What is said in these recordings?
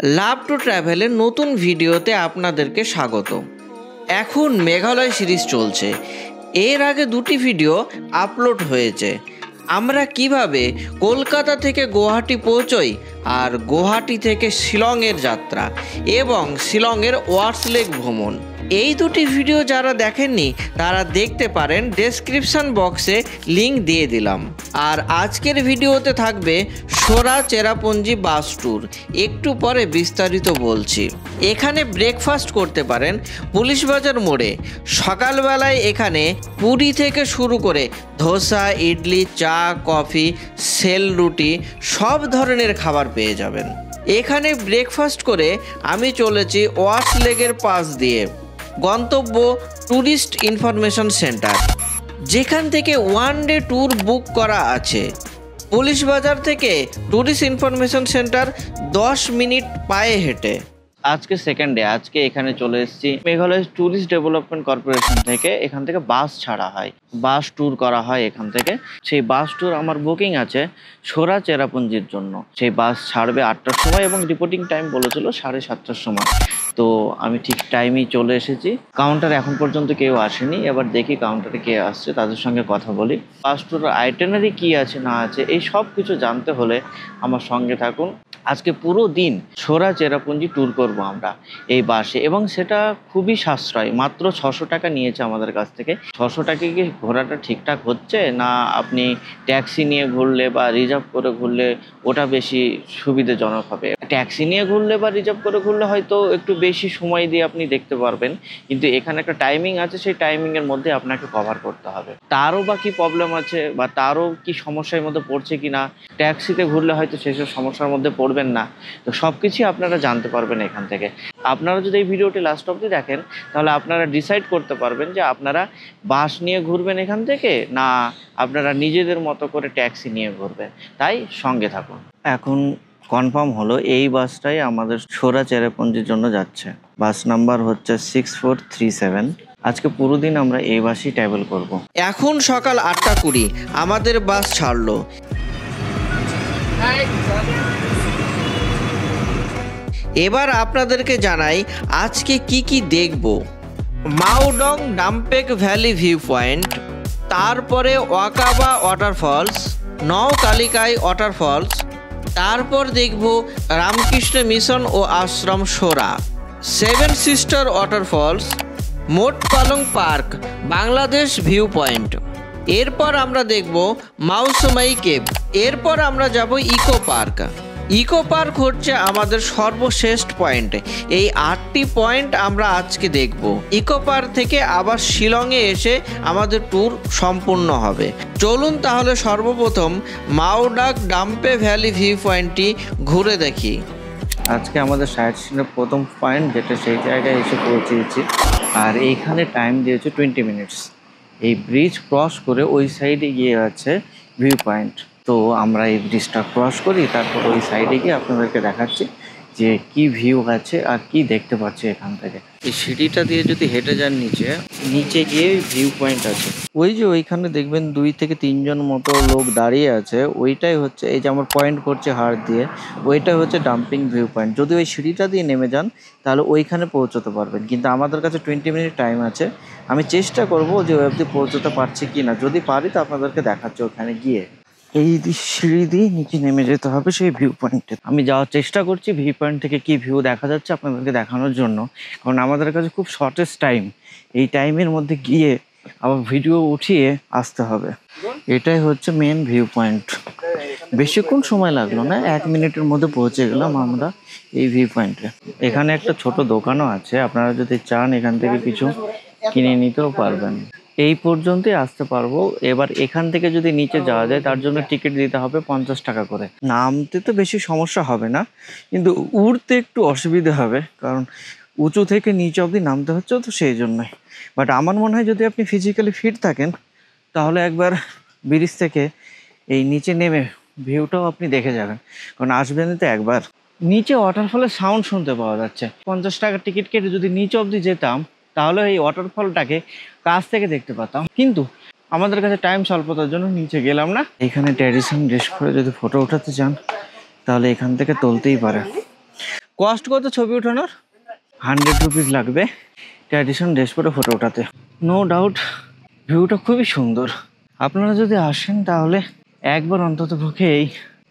Love to ট্রাভেলের নতুন ভিডিওতে আপনাদেরকে স্বাগত। এখন মেঘালয় সিরিজ চলছে। এর আগে দুটি ভিডিও আপলোড হয়েছে। আমরা কিভাবে কলকাতা থেকে গুয়াহাটি পৌঁছই আর গুয়াহাটি থেকে শিলংয়ের যাত্রা এবং শিলংয়ের ওয়ার্স লেক ভ্রমণ, এই দুটি ভিডিও যারা দেখেননি তারা দেখতে পারেন, ডেসক্রিপশন বক্সে লিংক দিয়ে দিলাম। আর আজকের ভিডিওতে থাকবে সোরা চেরাপুঞ্জি বাস ট্যুর। একটু পরে বিস্তারিত বলছি। এখানে ব্রেকফাস্ট করতে পারেন পুলিশ বাজার মোড়ে। সকালবেলায় এখানে পুরি থেকে শুরু করে ধোসা, ইডলি, চা, কফি, সেল রুটি সব ধরনের খাবার পেয়ে যাবেন। এখানে ব্রেকফাস্ট করে আমি চলেছি ওয়ার্স লেকের পাশ দিয়ে গন্তব্য ট্যুরিস্ট ইনফরমেশন সেন্টার, যেখান থেকে ওয়ান ডে ট্যুর বুক করা আছে। পুলিশ বাজার থেকে ট্যুরিস্ট ইনফরমেশন সেন্টার 10 মিনিট পায়ে হেঁটে। আজকে সেকেন্ড ডে। আজকে এখানে চলে এসেছি মেঘালয় ট্যুরিস্ট ডেভেলপমেন্ট কর্পোরেশন থেকে। এখান থেকে বাস ছাড়া হয়, বাস ট্যুর করা হয় এখান থেকে। সেই বাস ট্যুর আমার বুকিং আছে সোরা চেরাপুঞ্জির জন্য। সেই বাস ছাড়বে 8টার সময় এবং রিপোর্টিং টাইম বলেছিল 7:30টার সময়। তো আমি ঠিক টাইমেই চলে এসেছি। কাউন্টার এখন পর্যন্ত কেউ আসেনি। এবার দেখি কাউন্টারে কে আসছে, তাদের সঙ্গে কথা বলি। বাস ট্যুর আইটেনারি কী আছে না আছে এই সব কিছু জানতে হলে আমার সঙ্গে থাকুন। আজকে পুরো দিন সোরা চেরাপুঞ্জি ট্যুর করব আমরা এই বাসে, এবং সেটা খুবই সাশ্রয়। মাত্র 600 টাকা নিয়েছে আমাদের কাছ থেকে। 600 টাকায় কি ঘোরাটা ঠিকঠাক হচ্ছে না আপনি ট্যাক্সি নিয়ে ঘুরলে বা রিজার্ভ করে ঘুরলে ওটা বেশি সুবিধাজনক হবে? ট্যাক্সি নিয়ে ঘুরলে বা রিজার্ভ করে ঘুরলে হয়তো একটু বেশি সময় দিয়ে আপনি দেখতে পারবেন, কিন্তু এখানে একটা টাইমিং আছে, সেই টাইমিংয়ের মধ্যে আপনাকে কভার করতে হবে। তারও বা কী প্রবলেম আছে বা তারও কি সমস্যার মধ্যে পড়ছে কি না, ট্যাক্সিতে ঘুরলে হয়তো সেসব সমস্যার মধ্যে পড়বেন না। তো সব কিছুই আপনারা জানতে পারবেন এখান থেকে। আপনারা যদি এই ভিডিওটি লাস্ট অবধি দেখেন তাহলে আপনারা ডিসাইড করতে পারবেন যে আপনারা বাস নিয়ে ঘুরবেন এখান থেকে না আপনারা নিজেদের মতো করে ট্যাক্সি নিয়ে ঘুরবেন। তাই সঙ্গে থাকুন। এখন কনফার্ম হলো এই বাসটাই আমাদের সোরা চেরাপুঞ্জির জন্য যাচ্ছে। বাস নাম্বার হচ্ছে 6437। আজকে পুরো দিন আমরা এই বাসেই ট্রাভেল করব। এখন সকাল 8:20 আমাদের বাস ছাড়লো। এবার আপনাদেরকে জানাই আজকে কি কি দেখব। মাউডং ডাম্পেক ভ্যালি ভিউ পয়েন্ট, তারপরে ওয়াকাবা ওয়াটারফলস, নওকালিকাই ওয়াটারফলস, তারপর দেখব রামকৃষ্ণ মিশন ও আশ্রম সোরা, 7 সিস্টার ওয়াটারফলস, মোট পালং পার্ক, বাংলাদেশ ভিউ পয়েন্ট। এরপর আমরা দেখব মাউসমাই কেভ। এরপর আমরা যাব ইকো পার্ক। ইকো পার্ক হচ্ছে আমাদের সর্বশ্রেষ্ঠ পয়েন্ট। এই 8টি পয়েন্ট আমরা আজকে দেখব। ইকো পার্ক থেকে আবার শিলংয়ে এসে আমাদের ট্যুর সম্পূর্ণ হবে। চলুন তাহলে সর্বপ্রথম মাউডাক ডাম্পে ভ্যালি ভিউ পয়েন্টটি ঘুরে দেখি। আজকে আমাদের সাইট সিনের প্রথম পয়েন্ট, যেটা সেই জায়গায় এসে পৌঁছেছি। আর এইখানে টাইম দিয়েছে 20 মিনিটস। এই ব্রিজ ক্রস করে ওই সাইডে গিয়ে আছে ভিউ পয়েন্ট। তো আমরা এই ব্রিজটা ক্রস করি, তারপর ওই সাইডে গিয়ে আপনাদেরকে দেখাচ্ছি যে কি ভিউ আছে আর কি দেখতে পাচ্ছি এখান থেকে। এই সিঁড়িটা দিয়ে যদি হেঁটে যান নিচে গিয়ে ভিউ পয়েন্ট আছে। ওই যে ওইখানে দেখবেন 2 থেকে 3 জন মতো লোক দাঁড়িয়ে আছে, ওইটাই হচ্ছে এই যে আমার পয়েন্ট করছে হাত দিয়ে, ওইটাই হচ্ছে ডাম্পিং ভিউ পয়েন্ট। যদি ওই সিঁড়িটা দিয়ে নেমে যান তাহলে ওইখানে পৌঁছতে পারবেন, কিন্তু আমাদের কাছে 20 মিনিট টাইম আছে। আমি চেষ্টা করব যে ওই অবধি পৌঁছতে পারছি কি না। যদি পারি তো আপনাদেরকে দেখাচ্ছি ওখানে গিয়ে। এই সিঁড়ি দিয়ে নিচে নেমে যেতে হবে সেই ভিউ পয়েন্টে। আমি যাওয়ার চেষ্টা করছি ভিউ পয়েন্ট থেকে কি ভিউ দেখা যাচ্ছে আপনাদেরকে দেখানোর জন্য, কারণ আমাদের কাছে খুব শর্টেস্ট টাইম। এই টাইমের মধ্যে গিয়ে আবার ভিডিও উঠিয়ে আসতে হবে। এটাই হচ্ছে মেন ভিউ পয়েন্ট। বেশিক্ষণ সময় লাগলো না, 1 মিনিটের মধ্যে পৌঁছে গেলাম আমরা এই ভিউ পয়েন্টে। এখানে একটা ছোট দোকানও আছে, আপনারা যদি চান এখান থেকে কিছু কিনে নিতেও পারবেন। এই পর্যন্তই আসতে পারবো। এবার এখান থেকে যদি নিচে যাওয়া যায় তার জন্য টিকিট দিতে হবে 50 টাকা করে। নামতে তো বেশি সমস্যা হবে না, কিন্তু উঠতে একটু অসুবিধা হবে, কারণ উঁচু থেকে নিচে অবধি নামতে হচ্ছে, তো সেই জন্যই। বাট আমার মনে হয় যদি আপনি ফিজিক্যালি ফিট থাকেন তাহলে একবার ব্রিজ থেকে এই নিচে নেমে ভিউটাও আপনি দেখে যাবেন, কারণ আসবেনই তো একবার। নিচে ওয়াটারফলের সাউন্ড শুনতে পাওয়া যাচ্ছে। 50 টাকার টিকিট কেটে যদি নিচে অবধি যেতাম তাহলে এই ওয়াটারফলটাকে কাছ থেকে দেখতে পাতাম, কিন্তু আমাদের কাছে টাইম স্বল্পতার জন্য নিচে গেলাম না। এখানে ট্র্যাডিশন ড্রেস পরে যদি ফটো ওঠাতে চান তাহলে এখান থেকে তুলতেই পারে। কস্ট কত ছবি ওঠানোর? 100 রুপিস লাগবে ট্র্যাডিশন ড্রেস পরে ফটো ওঠাতে। নো ডাউট ভিউটা খুবই সুন্দর। আপনারা যদি আসেন তাহলে একবার অন্তত পক্ষে এই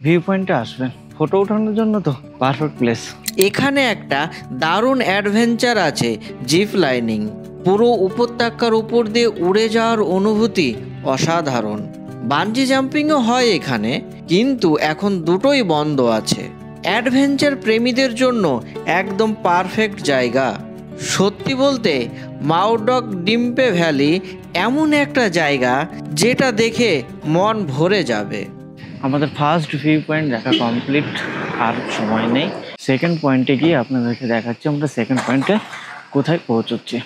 ভিউ পয়েন্টে আসবেন, ফটো ওঠানোর জন্য তো পারফেক্ট প্লেস। এখানে একটা দারুণ অ্যাডভেঞ্চার আছে, জিপ লাইনিং। পুরো উপত্যকার উপর দিয়ে উড়ে যাওয়ার অনুভূতি অসাধারণ। বানজি জাম্পিংও হয় এখানে, কিন্তু এখন দুটোই বন্ধ আছে। অ্যাডভেঞ্চার প্রেমীদের জন্য একদম পারফেক্ট জায়গা। সত্যি বলতে মাউডং ডিম্পে ভ্যালি এমন একটা জায়গা যেটা দেখে মন ভরে যাবে। আমাদের ফার্স্ট ভিউ পয়েন্ট দেখা কমপ্লিট, আর সময় নেই। সেকেন্ড পয়েন্টে গিয়ে আপনাদেরকে দেখাচ্ছি আমরা সেকেন্ড পয়েন্টে কোথায় পৌঁছচ্ছি।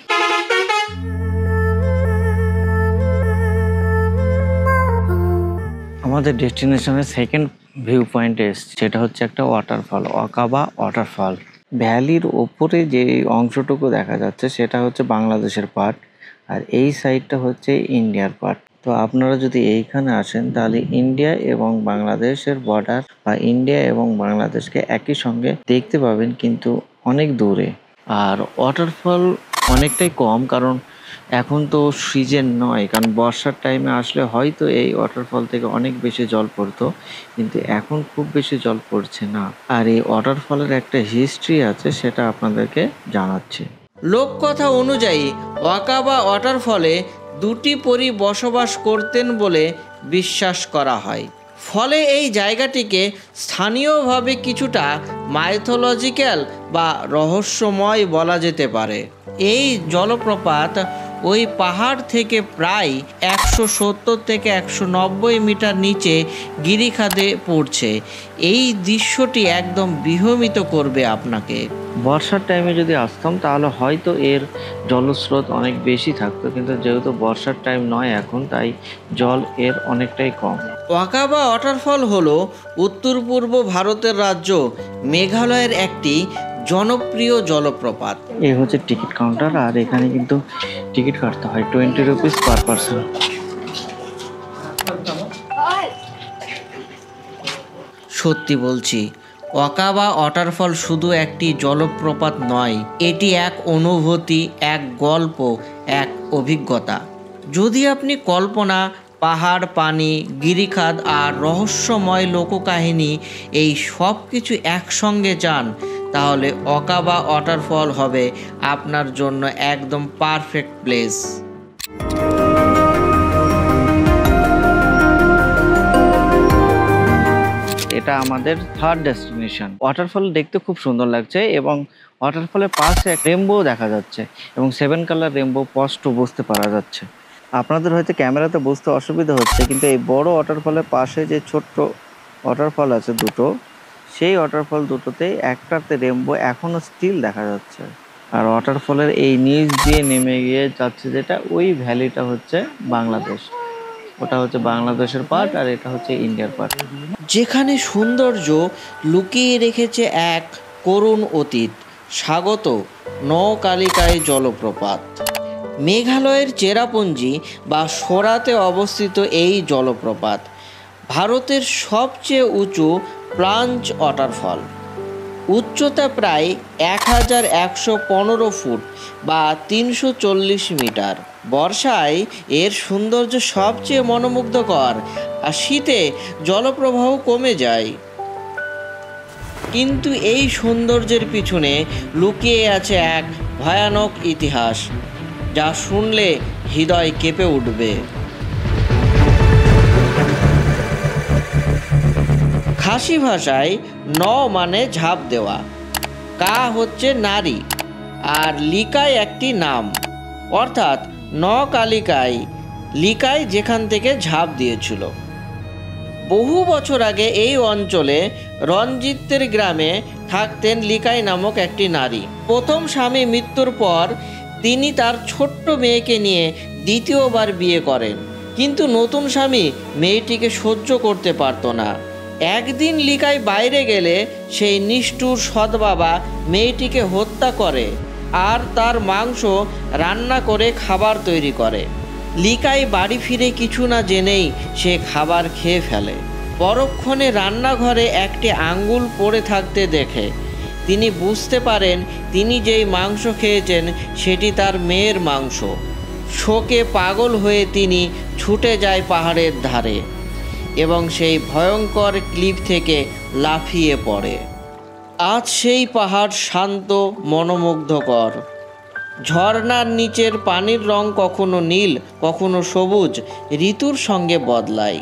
আমাদের ডেস্টিনেশনের সেকেন্ড ভিউ পয়েন্টে এসেছি, সেটা হচ্ছে একটা ওয়াটারফল, ওয়াকাবা ওয়াটারফল। ভ্যালির ওপরে যে অংশটুকু দেখা যাচ্ছে সেটা হচ্ছে বাংলাদেশের পার্ট, আর এই সাইডটা হচ্ছে ইন্ডিয়ার পার্ট। তো আপনারা যদি এইখানে আসেন তাহলে ইন্ডিয়া এবং বাংলাদেশের বর্ডার বা ইন্ডিয়া এবং বাংলাদেশকে একই সঙ্গে দেখতে পাবেন, কিন্তু অনেক দূরে। আর ওয়াটারফল অনেকটাই কম, কারণ এখন তো সিজন নয়, কারণ বর্ষার টাইমে আসলে হয়তো এই ওয়াটারফল থেকে অনেক বেশি জল পড়তো, কিন্তু এখন খুব বেশি জল পড়ছে না। আর এই ওয়াটারফলের একটা হিস্ট্রি আছে, সেটা আপনাদেরকে জানাচ্ছি। লোককথা অনুযায়ী ওয়াকাবা ওয়াটারফলে দুটি পরী বসবাস করতেন বলে বিশ্বাস করা হয়। ফলে এই জায়গাটিকে স্থানীয়ভাবে কিছুটা মাইথোলজিক্যাল বা রহস্যময় বলা যেতে পারে। এই জলপ্রপাত ওই পাহাড় থেকে প্রায় 170 থেকে 190 মিটার নিচে গিরিখাদে পড়ছে। এই দৃশ্যটি একদম বিস্মিত করবে আপনাকে। বর্ষার টাইমে যদি আসতাম তাহলে হয়তো এর জলস্রোত অনেক বেশি থাকতো, কিন্তু যেহেতু বর্ষার টাইম নয় এখন, তাই জল এর অনেকটাই কম। ওয়াকাবা ওয়াটারফল হলো উত্তর পূর্ব ভারতের রাজ্য মেঘালয়ের একটি জনপ্রিয় জলপ্রপাত। এই হচ্ছে টিকিট কাউন্টার, আর এখানে কিন্তু টিকিট কাটতে হয় 20 রুপিস পার পারসন। সত্যি বলছি, ওয়াকাবা ওয়াটারফল শুধু একটি জলপ্রপাত নয়, এটি এক অনুভূতি, এক গল্প, এক অভিজ্ঞতা। যদি আপনি কল্পনা, পাহাড়, পানি, গিরিখাদ আর রহস্যময় লোককাহিনী এই সব কিছু একসঙ্গে চান, তাহলে ওয়াকাবা ওয়াটারফল হবে আপনার জন্য একদম পারফেক্ট প্লেস। এটা আমাদের থার্ড ডেস্টিনেশন। ওয়াটারফল দেখতে খুব সুন্দর লাগছে এবং ওয়াটারফলের পাশে এক রেইনবো দেখা যাচ্ছে এবং 7 কালার রেইনবো স্পষ্ট বুঝতে পারা যাচ্ছে। আপনাদের হয়তো ক্যামেরাতে বুঝতে অসুবিধা হচ্ছে, কিন্তু এই বড় ওয়াটারফলের পাশে যে ছোট্ট ওয়াটারফল আছে দুটো, সেই ওয়াটারফল দুটোতে একটাতে রেইনবো এখনো স্টিল দেখা যাচ্ছে। আর ওয়াটারফলের এই নিচ দিয়ে নেমে গিয়ে যাচ্ছে যেটা, ওই ভ্যালিটা হচ্ছে বাংলাদেশ। ওটা হচ্ছে বাংলাদেশের পার্ট আর এটা হচ্ছে ইন্ডিয়ার পার্ট, যেখানে সৌন্দর্য লুকিয়ে রেখেছে এক করুণ অতীত। স্বাগত নওকালিকাই জলপ্রপাত। মেঘালয়ের চেরাপুঞ্জি বা সোরাতে অবস্থিত এই জলপ্রপাত ভারতের সবচেয়ে উঁচু প্লাঞ্চ ওয়াটারফল। উচ্চতা প্রায় 1115 ফুট বা 340 মিটার। বর্ষায় এর সৌন্দর্য সবচেয়ে মনোমুগ্ধকর, আর শীতে জলপ্রবাহ কমে যায়। কিন্তু এই সৌন্দর্যের পিছনে লুকিয়ে আছে এক ভয়ানক ইতিহাস, যা শুনলে হৃদয় কেঁপে উঠবে। খাসি ভাষায় ন মানে ঝাঁপ দেওয়া, কা হচ্ছে নারী, আর লিকাই একটি নাম, অর্থাৎ নকালিকাই, লিকাই যেখান থেকে ঝাঁপ দিয়েছিল। বহু বছর আগে এই অঞ্চলে রঞ্জিতের গ্রামে থাকতেন লিকাই নামক একটি নারী। প্রথম স্বামী মৃত্যুর পর তিনি তার ছোট্ট মেয়েকে নিয়ে দ্বিতীয়বার বিয়ে করেন, কিন্তু নতুন স্বামী মেয়েটিকে সহ্য করতে পারত না। একদিন লিকাই বাইরে গেলে সেই নিষ্ঠুর সৎ বাবা মেয়েটিকে হত্যা করে আর তার মাংস রান্না করে খাবার তৈরি করে। লিকাই বাড়ি ফিরে কিছু না জেনেই সে খাবার খেয়ে ফেলে। পরক্ষণে রান্নাঘরে একটি আঙ্গুল পড়ে থাকতে দেখে। তিনি বুঝতে পারেন তিনি যেই মাংস খেয়েছেন সেটি তার মেয়ের মাংস। শোকে পাগল হয়ে তিনি ছুটে যায় পাহাড়ের ধারে এবং সেই ভয়ঙ্কর ক্লিফ থেকে লাফিয়ে পড়ে। আজ সেই পাহাড় শান্ত, মনোমুগ্ধকর। ঝর্ণার নিচের পানির রং কখনো নীল, কখনো সবুজ, ঋতুর সঙ্গে বদলায়।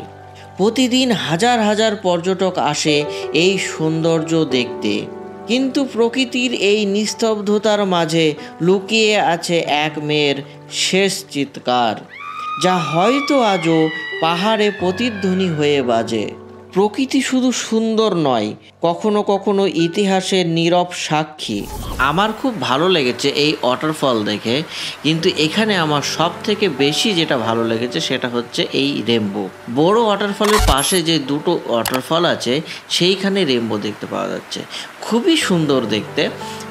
প্রতিদিন হাজার হাজার পর্যটক আসে এই সৌন্দর্য দেখতে, কিন্তু প্রকৃতির এই নিস্তব্ধতার মাঝে লুকিয়ে আছে এক মেয়ের শেষ চিৎকার, যা হয়তো আজও পাহাড়ে প্রতিধ্বনি হয়ে বাজে। প্রকৃতি শুধু সুন্দর নয়, কখনো কখনো ইতিহাসের নীরব সাক্ষী। আমার খুব ভালো লেগেছে এই ওয়াটারফল দেখে, কিন্তু এখানে আমার সব থেকে বেশি যেটা ভালো লেগেছে সেটা হচ্ছে এই রেনবো। বড় ওয়াটারফলের পাশে যে দুটো ওয়াটারফল আছে সেইখানে রেনবো দেখতে পাওয়া যাচ্ছে, খুবই সুন্দর দেখতে।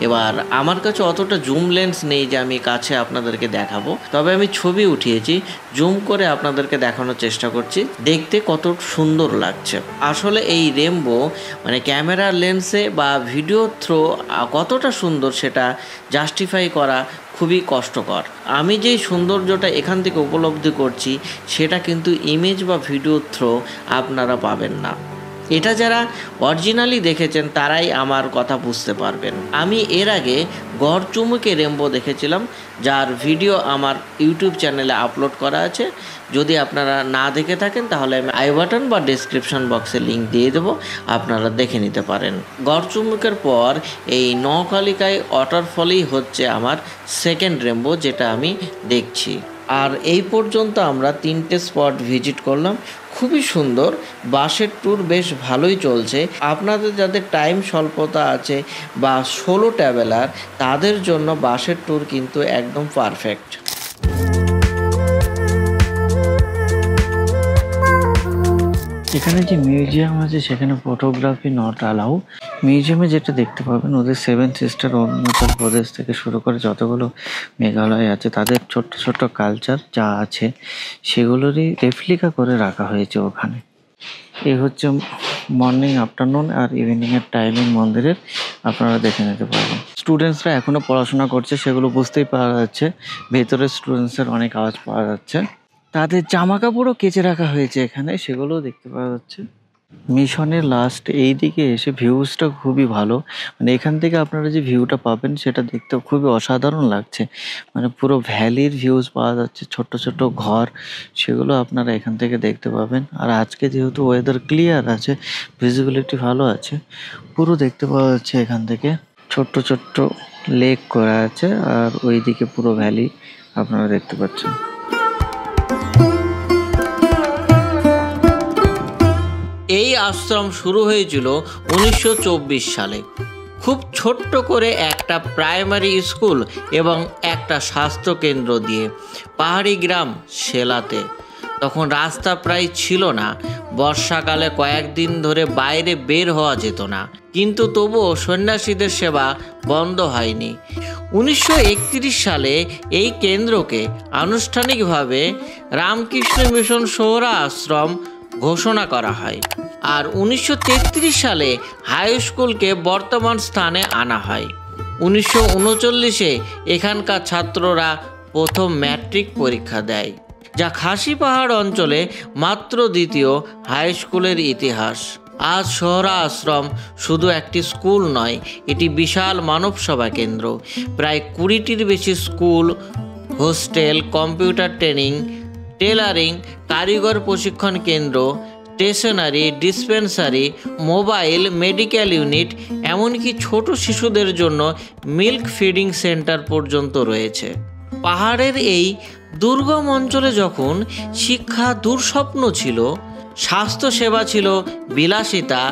এবার আমার কাছে অতটা জুম লেন্স নেই যে আমি কাছে আপনাদেরকে দেখাবো, তবে আমি ছবি উঠিয়েছি, জুম করে আপনাদেরকে দেখানোর চেষ্টা করছি দেখতে কত সুন্দর লাগছে। আসলে এই রেনবো মানে ক্যামেরার লেন্সে বা ভিডিও থ্রো কতটা সুন্দর সেটা জাস্টিফাই করা খুবই কষ্টকর। আমি যেই সৌন্দর্যটা এখান থেকে উপলব্ধি করছি সেটা কিন্তু ইমেজ বা ভিডিও থ্রো আপনারা পাবেন না। এটা যারা অরিজিনালি দেখেছেন তারাই আমার কথা বুঝতে পারবেন। আমি এর আগে গড়চুমুকে রেনবো দেখেছিলাম, যার ভিডিও আমার ইউটিউব চ্যানেলে আপলোড করা আছে। যদি আপনারা না দেখে থাকেন তাহলে আমি আই বাটন বা ডেসক্রিপশন বক্সে লিঙ্ক দিয়ে দেবো, আপনারা দেখে নিতে পারেন। গড়চুমুকের পর এই নকালিকায় ওয়াটারফলই হচ্ছে আমার সেকেন্ড রেনবো যেটা আমি দেখছি। আর এই পর্যন্ত আমরা 3টে স্পট ভিজিট করলাম, খুবই সুন্দর। বাসের ট্যুর বেশ ভালোই চলছে। আপনাদের যাদের টাইম স্বল্পতা আছে বা সোলো ট্রাভেলার তাদের জন্য বাসের ট্যুর কিন্তু একদম পারফেক্ট। এখানে যে মিউজিয়াম আছে সেখানে ফটোগ্রাফি নট অ্যালাউ। মিউজিয়ামে যেটা দেখতে পাবেন ওদের 7 সিস্টার অরুণাচল প্রদেশ থেকে শুরু করে যতগুলো মেঘালয় আছে তাদের ছোট্ট ছোট্ট কালচার যা আছে সেগুলোরই রেপ্লিকা করে রাখা হয়েছে ওখানে। এই হচ্ছে মর্নিং, আফটারনুন আর ইভিনিংয়ের টাইমিং মন্দিরের, আপনারা দেখে নিতে পারবেন। স্টুডেন্টসরা এখনও পড়াশোনা করছে সেগুলো বুঝতেই পারা যাচ্ছে, ভেতরে স্টুডেন্টসের অনেক আওয়াজ পাওয়া যাচ্ছে। তাদের জামা কাপড়ও কেচে রাখা হয়েছে এখানে, সেগুলোও দেখতে পাওয়া যাচ্ছে। মিশনের লাস্ট এই দিকে এসে ভিউজটা খুবই ভালো, মানে এখান থেকে আপনারা যে ভিউটা পাবেন সেটা দেখতে খুবই অসাধারণ লাগছে। মানে পুরো ভ্যালির ভিউজ পাওয়া যাচ্ছে, ছোট্ট ছোট্ট ঘর, সেগুলো আপনারা এখান থেকে দেখতে পাবেন। আর আজকে যেহেতু ওয়েদার ক্লিয়ার আছে, ভিজিবিলিটি ভালো আছে, পুরো দেখতে পাওয়া যাচ্ছে এখান থেকে। ছোট্ট ছোট্ট লেক করা আছে আর ওইদিকে পুরো ভ্যালি আপনারা দেখতে পাচ্ছেন। এই আশ্রম শুরু হয়েছিল 1924 সালে, খুব ছোট্ট করে একটা প্রাইমারি স্কুল এবং একটা স্বাস্থ্য কেন্দ্র দিয়ে, পাহাড়ি গ্রাম সেলাতে। তখন রাস্তা প্রায় ছিল না, বর্ষাকালে কয়েকদিন ধরে বাইরে বের হওয়া যেত না, কিন্তু তবুও সন্ন্যাসীদের সেবা বন্ধ হয়নি। 1931 সালে এই কেন্দ্রকে আনুষ্ঠানিকভাবে রামকৃষ্ণ মিশন সোহরা আশ্রম ঘোষণা করা হয়। আর 1933 সালে হাই স্কুলকে বর্তমান স্থানে আনা হয়। 1939-এ এখানকার ছাত্ররা প্রথম ম্যাট্রিক পরীক্ষা দেয়, যা খাসি পাহাড় অঞ্চলে মাত্র দ্বিতীয় হাই স্কুলের ইতিহাস। আজ সোহরা আশ্রম শুধু একটি স্কুল নয়, এটি বিশাল মানব সেবা কেন্দ্র। প্রায় 20টির বেশি school, hostel, computer training, tailoring, কারিগর প্রশিক্ষণ কেন্দ্র, stationery, dispensary, mobile, medical unit, এমনকি ছোট শিশুদের জন্য মিল্ক ফিডিং সেন্টার পর্যন্ত রয়েছে। পাহাড়ের এই দুর্গম অঞ্চলে যখন শিক্ষা দুঃস্বপ্ন ছিল, স্বাস্থ্যসেবা ছিল বিলাসিতা,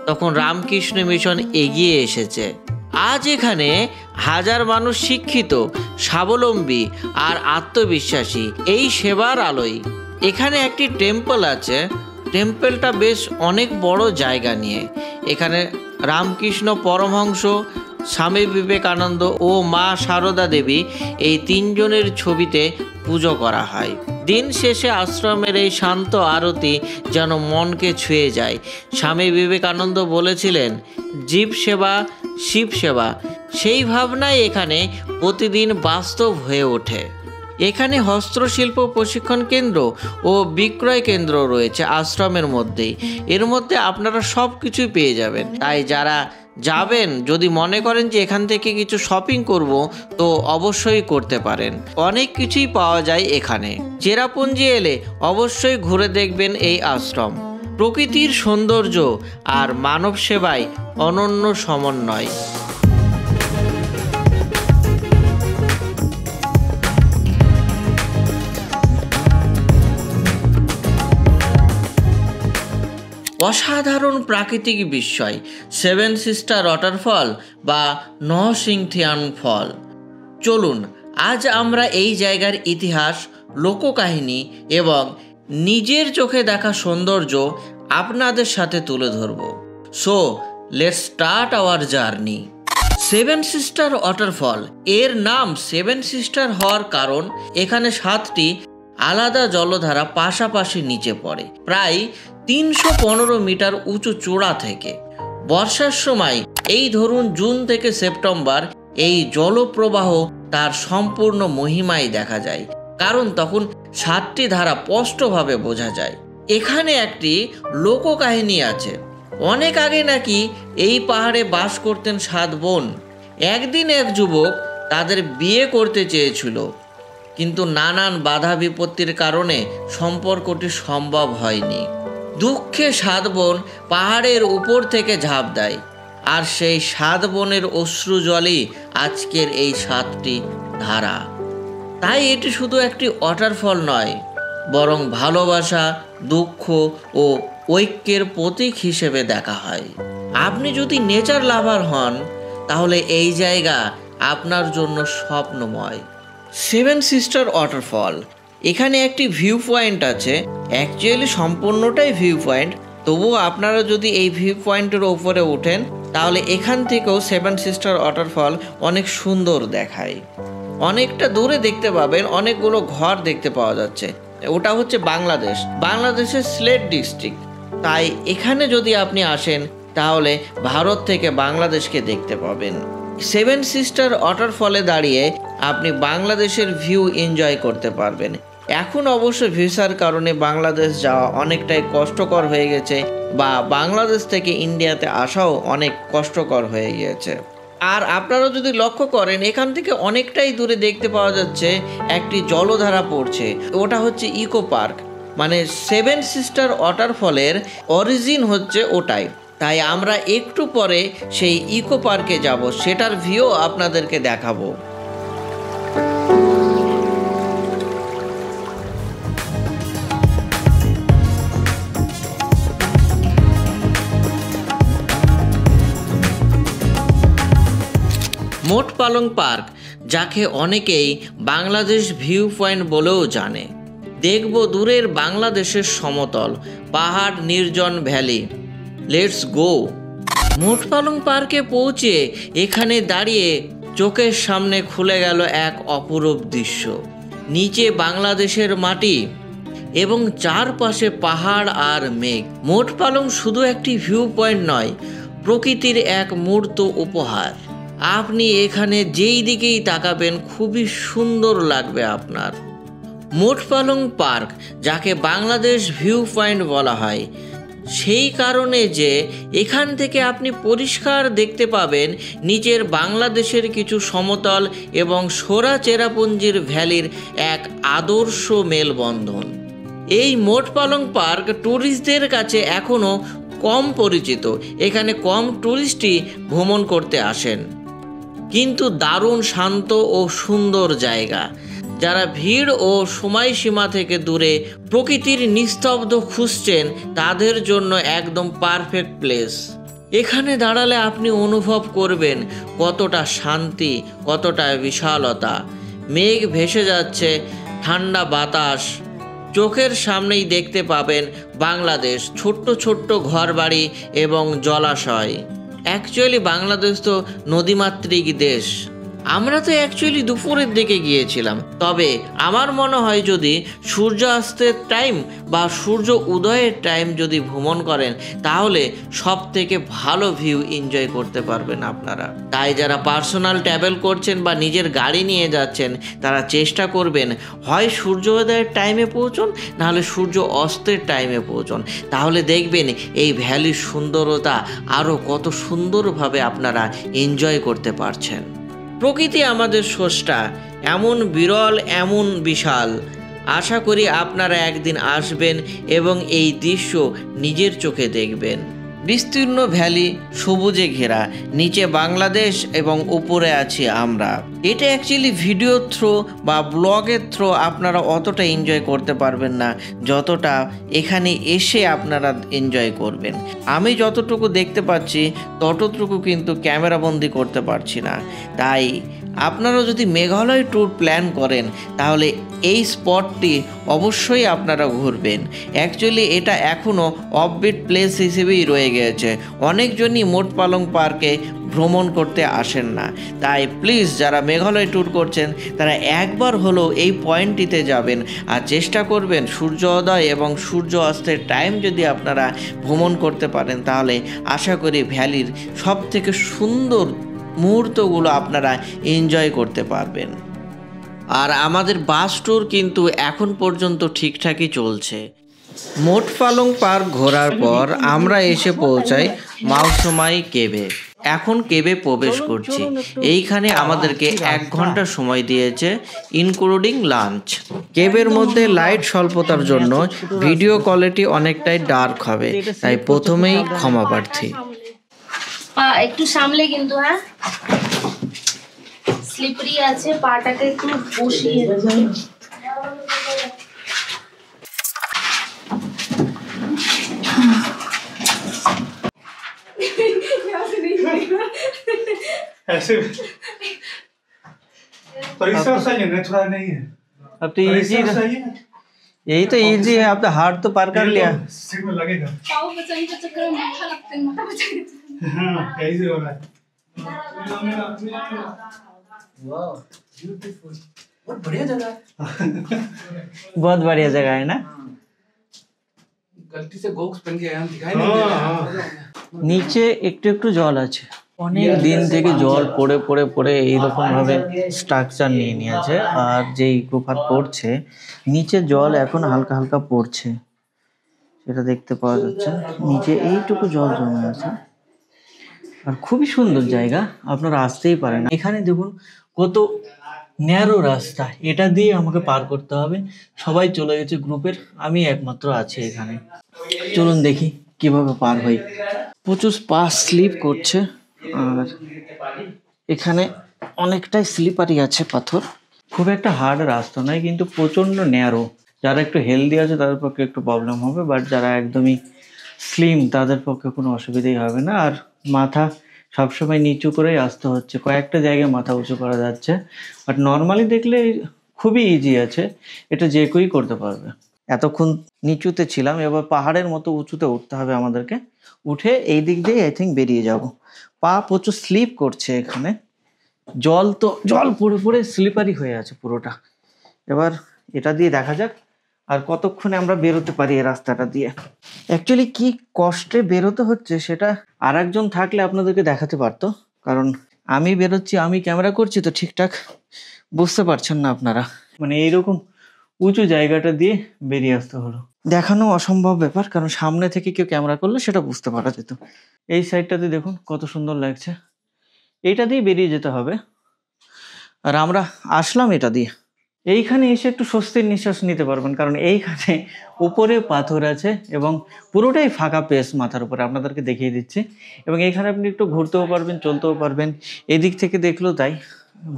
তখন রামকৃষ্ণ মিশন এগিয়ে এসেছে। আজ এখানে হাজার মানুষ শিক্ষিত, স্বাবলম্বী আর আত্মবিশ্বাসী এই সেবার আলোয়। এখানে একটি টেম্পল আছে, টেম্পলটা বেশ অনেক বড় জায়গা নিয়ে। এখানে রামকৃষ্ণ পরমহংস, স্বামী বিবেকানন্দ ও মা সারদা দেবী এই তিনজনের ছবিতে পুজো করা হয়। দিন শেষে আশ্রমের এই শান্ত আরতি যেন মনকে ছুঁয়ে যায়। স্বামী বিবেকানন্দ বলেছিলেন, জীব সেবা শিব সেবা, সেই ভাবনাই এখানে প্রতিদিন বাস্তব হয়ে ওঠে। এখানে হস্তশিল্প প্রশিক্ষণ কেন্দ্র ও বিক্রয় কেন্দ্র রয়েছে আশ্রমের মধ্যেই। এর মধ্যে আপনারা সব কিছুই পেয়ে যাবেন। তাই যারা যাবেন, যদি মনে করেন যে এখান থেকে কিছু শপিং করব, তো অবশ্যই করতে পারেন। অনেক কিছুই পাওয়া যায় এখানে। চেরাপুঞ্জি এলে অবশ্যই ঘুরে দেখবেন এই আশ্রম। প্রকৃতির সৌন্দর্য আর মানব সেবায় অনন্য সমন্বয়। অসাধারণ প্রাকৃতিক বিস্ময় সেভেন সিস্টার ওয়াটারফল বা নহসিংথিয়াং ফল। চলুন আজ আমরা এই জায়গার ইতিহাস, লোককাহিনী এবং নিজের চোখে দেখা সৌন্দর্য আপনাদের সাথে তুলে ধরব। So let's start our journey. Seven sister waterfall এর নাম সেভেন সিস্টার হওয়ার কারণ এখানে 7টি আলাদা জলধারা পাশাপাশি নিচে পড়ে, প্রায় 315 মিটার উঁচু চূড়া থেকে। বর্ষার সময়, এই ধরুন জুন থেকে সেপ্টেম্বর, এই জলপ্রবাহ তার সম্পূর্ণ মহিমায় দেখা যায়, কারণ তখন 7টি ধারা স্পষ্টভাবে বোঝা যায়। এখানে একটি লোককাহিনী আছে। অনেক আগে নাকি এই পাহাড়ে বাস করতেন 7 বোন। একদিন এক যুবক তাদের বিয়ে করতে চেয়েছিল, কিন্তু নানান বাধা বিপত্তির কারণে সম্পর্কটি সম্ভব হয়নি। দুঃখে 7 বোন পাহাড়ের উপর থেকে ঝাঁপ দেয়, আর সেই 7 বোনের অশ্রু জলই আজকের এই 7টি ধারা। তাই এটি শুধু একটি ওয়াটারফল নয়, বরং ভালোবাসা, দুঃখ ও ঐক্যের প্রতীক হিসেবে দেখা হয়। আপনি যদি নেচার লাভার হন, তাহলে এই জায়গা আপনার জন্য স্বপ্নময়। সেভেন সিস্টার ওয়াটারফল, এখানে একটি ভিউ পয়েন্ট আছে। অ্যাকচুয়ালি সম্পূর্ণটাই ভিউ পয়েন্ট, তবুও আপনারা যদি এই ভিউ পয়েন্টের ওপরে ওঠেন, তাহলে এখান থেকেও সেভেন সিস্টার ওয়াটারফল অনেক সুন্দর দেখায়। অনেকটা দূরে দেখতে পাবেন অনেকগুলো ঘর দেখতে পাওয়া যাচ্ছে। ওটা হচ্ছে বাংলাদেশের সিলেট ডিস্ট্রিক্ট। তাই এখানে যদি আপনি আসেন, তাহলে ভারত থেকে বাংলাদেশকে দেখতে পাবেন। সেভেন সিস্টার ওয়াটারফলে দাঁড়িয়ে আপনি বাংলাদেশের ভিউ এনজয় করতে পারবেন। এখন অবশ্য ভিসার কারণে বাংলাদেশ যাওয়া অনেকটাই কষ্টকর হয়ে গেছে, বা বাংলাদেশ থেকে ইন্ডিয়াতে আসাও অনেক কষ্টকর হয়ে গিয়েছে। আর আপনারা যদি লক্ষ্য করেন, এখান থেকে অনেকটাই দূরে দেখতে পাওয়া যাচ্ছে একটি জলধারা পড়ছে। ওটা হচ্ছে ইকো পার্ক, মানে সেভেন সিস্টার ওয়াটারফলের অরিজিন হচ্ছে ওটাই। তাই আমরা একটু পরে সেই ইকো পার্কে যাব, সেটার ভিউ আপনাদেরকে দেখাবো। মোটপালং পার্ক, যাকে অনেকেই বাংলাদেশ ভিউ পয়েন্ট বলেও জানে। দেখব দূরের বাংলাদেশের সমতল পাহাড়, নির্জন ভ্যালি। Let's go. মোটপালং পার্কে পৌঁছে এখানে দাঁড়িয়ে চোখের সামনে খুলে গেল এক অপরূপ দৃশ্য। নিচে বাংলাদেশের মাটি এবং চারপাশে পাহাড় আর মেঘ। মোটপালং শুধু একটি ভিউ পয়েন্ট নয়, প্রকৃতির এক মূর্ত উপহার। আপনি এখানে যেই দিকেই তাকাবেন খুবই সুন্দর লাগবে আপনার। মোটপালং পার্ক, যাকে বাংলাদেশ ভিউ পয়েন্ট বলা হয়, সেই কারণে যে এখান থেকে আপনি পরিষ্কার দেখতে পাবেন নিচের বাংলাদেশের কিছু সমতল এবং সোরা চেরাপুঞ্জির ভ্যালির এক আদর্শ মেলবন্ধন। এই মোটপালং পার্ক ট্যুরিস্টদের কাছে এখনও কম পরিচিত। এখানে কম ট্যুরিস্টই ভ্রমণ করতে আসেন, কিন্তু দারুণ শান্ত ও সুন্দর জায়গা। যারা ভিড় ও সময়সীমা থেকে দূরে প্রকৃতির নিস্তব্ধ খুঁজছেন, তাদের জন্য একদম পারফেক্ট প্লেস। এখানে দাঁড়ালে আপনি অনুভব করবেন কতটা শান্তি, কতটা বিশালতা। মেঘ ভেসে যাচ্ছে, ঠান্ডা বাতাস, চোখের সামনেই দেখতে পাবেন বাংলাদেশ, ছোট্ট ছোট্ট ঘরবাড়ি এবং জলাশয়। অ্যাকচুয়ালি বাংলাদেশ তো নদীমাতৃক দেশ, আমরা তো অ্যাকচুয়ালি দুপুরের দিকে গিয়েছিলাম, তবে আমার মনে হয় যদি সূর্যাস্তের টাইম বা সূর্য উদয়ের টাইম যদি ভ্রমণ করেন তাহলে সব থেকে ভালো ভিউ এনজয় করতে পারবেন আপনারা। তাই যারা পার্সোনাল ট্রাভেল করছেন বা নিজের গাড়ি নিয়ে যাচ্ছেন তারা চেষ্টা করবেন হয় সূর্য উদয়ের টাইমে পৌঁছন, নাহলে সূর্য অস্তের টাইমে পৌঁছন। তাহলে দেখবেন এই ভ্যালির সুন্দরতা আরও কত সুন্দরভাবে আপনারা এনজয় করতে পারছেন। প্রকৃতি আমাদের স্রষ্টা, এমন বিরল, এমন বিশাল। আশা করি আপনারা একদিন আসবেন এবং এই দৃশ্য নিজের চোখে দেখবেন। বিস্তীর্ণ ভ্যালি, সবুজে ঘেরা, নিচে বাংলাদেশ এবং উপরে আছি আমরা। এটা অ্যাকচুয়ালি ভিডিও থ্রো বা ব্লগের থ্রো আপনারা অতটা এনজয় করতে পারবেন না যতটা এখানে এসে আপনারা এনজয় করবেন। আমি যতটুকু দেখতে পাচ্ছি ততটুকু কিন্তু ক্যামেরাবন্দি করতে পারছি না। তাই আপনারা যদি মেঘালয় ট্যুর প্ল্যান করেন তাহলে এই স্পটটি অবশ্যই আপনারা ঘুরবেন। অ্যাকচুয়ালি এটা এখনও অফবিট প্লেস হিসেবেই রয়ে গিয়েছে। অনেকজনই মোট পালং পার্কে ভ্রমণ করতে আসেন না। তাই প্লিজ যারা মেঘালয় ট্যুর করছেন তারা একবার হলেও এই পয়েন্টটিতে যাবেন আর চেষ্টা করবেন সূর্যোদয় এবং সূর্য অস্তের টাইম যদি আপনারা ভ্রমণ করতে পারেন তাহলে আশা করি ভ্যালির সব থেকে সুন্দর মুহূর্তগুলো আপনারা এনজয় করতে পারবেন। আর আমাদের বাস ট্যুর কিন্তু এখন পর্যন্ত ঠিকঠাকই চলছে। মোট পালং পার্ক ঘোরার পর আমরা এসে পৌঁছাই মাউসমাই কেবে। এখন কেবে প্রবেশ করছি। এইখানে আমাদেরকে 1 ঘন্টা সময় দিয়েছে ইনক্লুডিং লাঞ্চ। কেবের মধ্যে লাইট স্বল্পতার জন্য ভিডিও কোয়ালিটি অনেকটাই ডার্ক হবে, তাই প্রথমেই ক্ষমা প্রার্থী। একটু সামলে কিন্তু, হ্যাঁ স্লিপারি আছে, পাটাকে একটু বসিয়ে ऐसे परीक्षा सही है, थोड़ा नहीं है। अब तो इजी, यही तो इजी है। आप तो हार्ड तो पार कर लिया। सीट में लगेगा। पाव बचाने के चक्कर में माथा लगता है, माथा बचाने के चक्कर में। हाँ, यही से हो रहा है। वाह, ब्यूटीफुल। बहुत बढ़िया जगह है। बहुत बढ़िया जगह है ना। गलती से गोक्स बन गया, हम दिखाई नहीं दे रहा है। নিচে একটু একটু জল আছে। অনেক দিন থেকে জল পড়ে পড়ে পড়ে এইরকম ভাবে স্ট্রাকচার নিয়ে নিয়েছে। আর যেই গুফার পড়ছে নিচে জল এখন হালকা হালকা পড়ছে, সেটা দেখতে পাওয়া যাচ্ছে। নিচে এইটুকু জল জমে আছে। আর খুবই সুন্দর জায়গা, আপনারা আসতেই পারেন। এখানে দেখুন কত ন্যারো রাস্তা, এটা দিয়ে আমাকে পার করতে হবে। সবাই চলে গেছে গ্রুপের, আমি একমাত্র আছি এখানে। চলুন দেখি কিভাবে পার হই। প্রচুর পা স্লিপ করছে আর এখানে অনেকটাই স্লিপারি আছে পাথর। খুব একটা হার্ড রাস্তা নয়, কিন্তু প্রচন্ড ন্যারো। যারা একটু হেলদি আছে তাদের পক্ষে একটু প্রবলেম হবে, বাট যারা একদমই স্লিম তাদের পক্ষে কোনো অসুবিধাই হবে না। আর মাথা সবসময় নিচু করেই আসতে হচ্ছে, কয়েকটা জায়গায় মাথা উঁচু করা যাচ্ছে। বাট নর্মালি দেখলে খুবই ইজি আছে, এটা যে কেউই করতে পারবে। এতক্ষণ নিচুতে ছিলাম, এবার পাহাড়ের মতো উঁচুতে উঠতে হবে আমাদেরকে। উঠে এই দিক দিয়ে আই থিঙ্ক বেরিয়ে যাব। পা প্রচুর স্লিপ করছে এখানে, জল পড়ে পড়ে স্লিপারি হয়ে আছে পুরোটা। এবার এটা দিয়ে দেখা যাক আর কতক্ষণে আমরা বেরোতে পারি এই রাস্তাটা দিয়ে। অ্যাকচুয়ালি কি কষ্টে বেরোতে হচ্ছে সেটা আর একজন থাকলে আপনাদেরকে দেখাতে পারতো, কারণ আমি বেরোচ্ছি, আমি ক্যামেরা করছি তো ঠিকঠাক বুঝতে পারছেন না আপনারা। মানে এইরকম উঁচু জায়গাটা দিয়ে বেরিয়ে আসতে হলো। দেখানো অসম্ভব ব্যাপার, কারণ সামনে থেকে কেউ ক্যামেরা করলে সেটা বুঝতে পারা যেত। এই সাইডটাতে দেখুন কত সুন্দর লাগছে, এইটা দিয়ে বেরিয়ে যেতে হবে। আর আমরা আসলাম এটা দিয়ে। এইখানে এসে একটু স্বস্তির নিঃশ্বাস নিতে পারবেন, কারণ এইখানে উপরে পাথর আছে এবং পুরোটাই ফাঁকা পেস মাথার উপরে, আপনাদেরকে দেখিয়ে দিচ্ছি। এবং এইখানে আপনি একটু ঘুরতেও পারবেন, চলতেও পারবেন। এদিক থেকে দেখলেও তাই,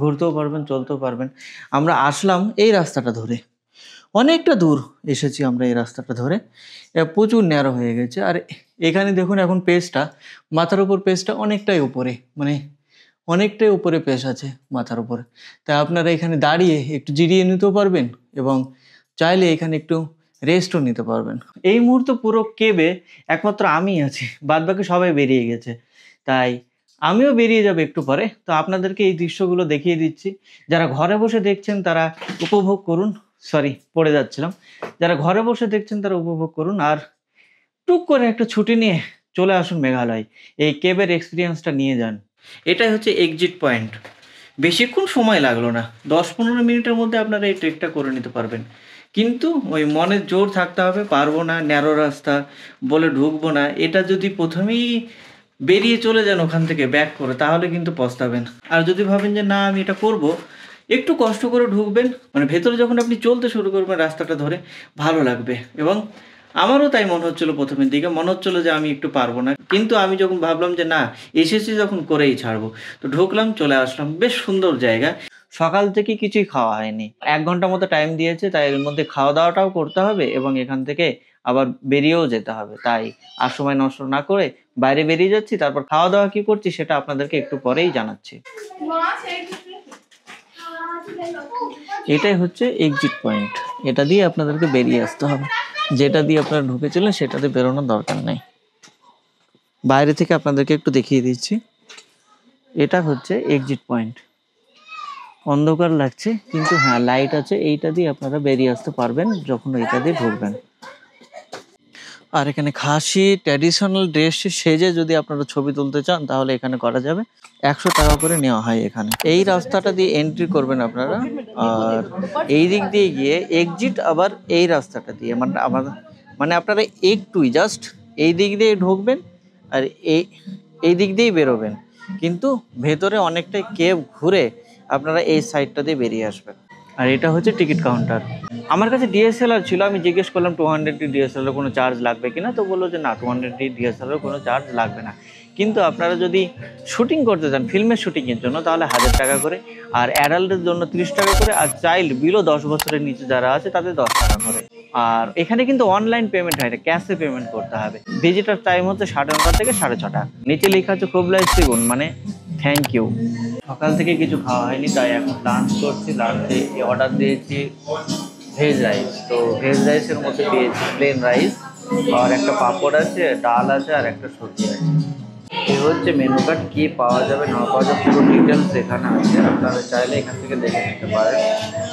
ঘুরতেও পারবেন, চলতেও পারবেন। আমরা আসলাম এই রাস্তাটা ধরে, অনেকটা দূর এসেছি আমরা এই রাস্তাটা ধরে। প্রচুর ন্যারো হয়ে গেছে। আর এখানে দেখুন এখন পেসটা, মাথার উপর পেসটা অনেকটাই উপরে, মানে অনেকটাই উপরে পেস আছে মাথার উপরে। তাই আপনারা এখানে দাঁড়িয়ে একটু জিরিয়ে নিতেও পারবেন এবং চাইলে এখানে একটু রেস্টও নিতে পারবেন। এই মুহূর্তে পুরো কেবে একমাত্র আমি আছি, বাদবাকি সবাই বেরিয়ে গেছে। তাই আমিও বেরিয়ে যাব একটু পরে, তো আপনাদেরকে এই দৃশ্যগুলো দেখিয়ে দিচ্ছি। যারা ঘরে বসে দেখছেন তারা উপভোগ করুন, সরি পড়ে যাচ্ছিলাম, যারা ঘরে বসে দেখছেন তারা উপভোগ করুন, আর টুক করে একটা ছুটি নিয়ে চলে আসুন মেঘালয়, এই কেবের এক্সপিরিয়েন্সটা নিয়ে যান। এটাই হচ্ছে এক্সিট পয়েন্ট। বেশিক্ষণ সময় লাগলো না, 10-15 মিনিটের মধ্যে আপনারা এই ট্রেকটা করে নিতে পারবেন। কিন্তু ওই মনের জোর থাকতে হবে, পারবো না, ন্যারো রাস্তা বলে ঢুকবো না, এটা যদি প্রথমেই বেরিয়ে চলে যান ওখান থেকে ব্যাক করে, তাহলে কিন্তু পস্তাবেন। আর যদি ভাবেন যে না আমি এটা করব, একটু কষ্ট করে ঢুকবেন, মানে ভেতরে যখন আপনি চলতে শুরু করবেন রাস্তাটা ধরে, ভালো লাগবে। এবং আমারও তাই মনে হচ্ছিলো, প্রথমের দিকে মনে হচ্ছিলো যে আমি একটু পারবো না, কিন্তু আমি যখন ভাবলাম যে না এসেছি যখন করেই ছাড়বো, তো ঢুকলাম, চলে আসলাম। বেশ সুন্দর জায়গা। সকাল থেকে কিছুই খাওয়া হয়নি, 1 ঘন্টা মতো টাইম দিয়েছে, তাই এর মধ্যে খাওয়া দাওয়াটাও করতে হবে এবং এখান থেকে আবার বেরিয়েও যেতে হবে। তাই আর সময় নষ্ট না করে বাইরে বেরিয়ে যাচ্ছি, তারপর খাওয়া দাওয়া কি করছি সেটা আপনাদেরকে একটু পরেই জানাচ্ছি। এটাই হচ্ছে এক্সিট পয়েন্ট, এটা দিয়ে আপনাদেরকে বেরিয়ে আসতে হবে। যেটা দিয়ে আপনারা ঢুকেছিলেন সেটাতে বেরোনোর দরকার নেই। বাইরে থেকে আপনাদেরকে একটু দেখিয়ে দিচ্ছি, এটা হচ্ছে এক্সিট পয়েন্ট। অন্ধকার লাগছে কিন্তু হ্যাঁ লাইট আছে, এইটা দিয়ে আপনারা বেরিয়ে আসতে পারবেন যখন এইটা দিয়ে ঢুকবেন। আর এখানে খাসি ট্র্যাডিশনাল ড্রেস সেজে যদি আপনারা ছবি তুলতে চান তাহলে এখানে করা যাবে, 100 টাকা করে নেওয়া হয় এখানে। এই রাস্তাটা দিয়ে এন্ট্রি করবেন আপনারা, আর এই দিক দিয়ে গিয়ে এক্সিট আবার এই রাস্তাটা দিয়ে, মানে আপনারা একটুই জাস্ট এই দিক দিয়ে ঢুকবেন আর এই দিক দিয়েই বেরোবেন, কিন্তু ভেতরে অনেকটাই কেভ ঘুরে আপনারা এই সাইডটা দিয়ে বেরিয়ে আসবেন। আর এটা হচ্ছে টিকিট কাউন্টার। আমার কাছে ডিএসএলআর ছিল, আমি জিজ্ঞেস করলাম 200 ডিএসএলআর কোনো চার্জ লাগবে কিনা, তো বললো যে না 200 ডিএসএলআর কোনো চার্জ লাগবে না। কিন্তু আপনারা যদি শুটিং করতে চান, ফিল্মের শুটিংয়ের জন্য, তাহলে 1000 টাকা করে, আর অ্যাডাল্টের জন্য 30 টাকা করে, আর চাইল্ড বিলো 10 বছরের নিচে যারা আছে তাদের 10 টাকা করে। আর এখানে কিন্তু অনলাইন পেমেন্ট হয় না, ক্যাশে পেমেন্ট করতে হবে। ভিজিটার টাইম হচ্ছে 9:30 থেকে 6:30। নিচে লেখা আছে খুবলাই সিগুন, মানে থ্যাংক ইউ। সকাল থেকে কিছু খাওয়া হয়নি, তাই এখন লাঞ্চ করছি। লাঞ্চে অর্ডার দিয়েছি ভেজ রাইস, তো ভেজ রাইসের মধ্যে দিয়েছি প্লেন রাইস, আর একটা পাঁপড় আছে, ডাল আছে, আর একটা সবজি আছে। এই হচ্ছে মেনু কার্ড, কী পাওয়া যাবে না পাওয়া যাবে পুরো ডিটেলস এখানে আছে, আপনারা চাইলে এখান থেকে দেখে নিতে পারেন